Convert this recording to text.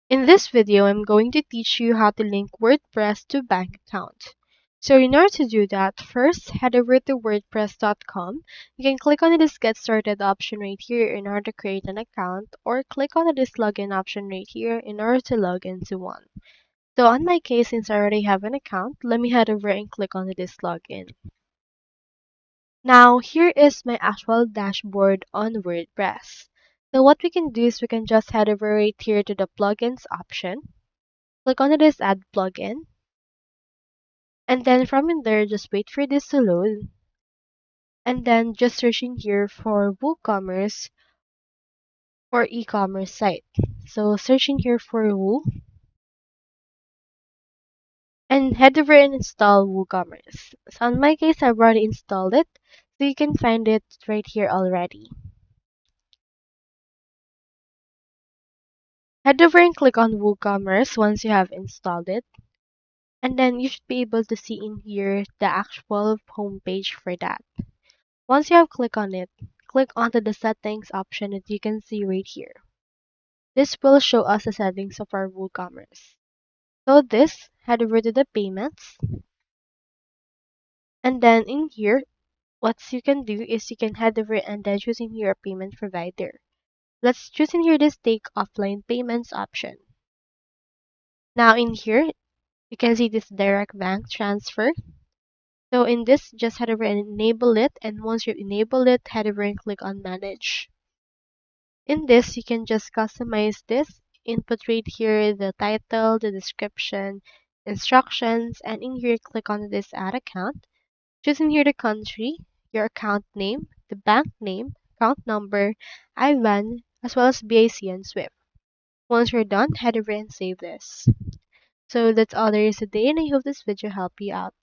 In this video, I'm going to teach you how to link WordPress to bank account. So in order to do that, first head over to wordpress.com. You can click on this Get Started option right here in order to create an account, or click on this Login option right here in order to log into one. So on my case, since I already have an account, let me head over and click on this Login. Now, here is my actual dashboard on WordPress. So what we can do is we can just head over right here to the Plugins option. Click on this Add Plugin. And then from in there, just wait for this to load. And then just search in here for WooCommerce or e-commerce site. So search in here for Woo. And head over and install WooCommerce. So in my case, I've already installed it. So you can find it right here already. Head over and click on WooCommerce once you have installed it. And then you should be able to see in here the actual homepage for that. Once you have clicked on it, click onto the settings option that you can see right here. This will show us the settings of our WooCommerce. So this, head over to the payments. And then in here, what you can do is you can head over and then choose in here a payment provider. Let's choose in here this Take Offline Payments option. Now in here, you can see this direct bank transfer. So in this, just head over and enable it. And once you enable it, head over and click on Manage. In this, you can just customize this. Input right here the title, the description, instructions, and in here, click on this Add Account. Choose in here the country, your account name, the bank name, account number, IBAN, as well as BIC and SWIFT. Once you're done, head over and save this. So that's all there is today, and I hope this video helped you out.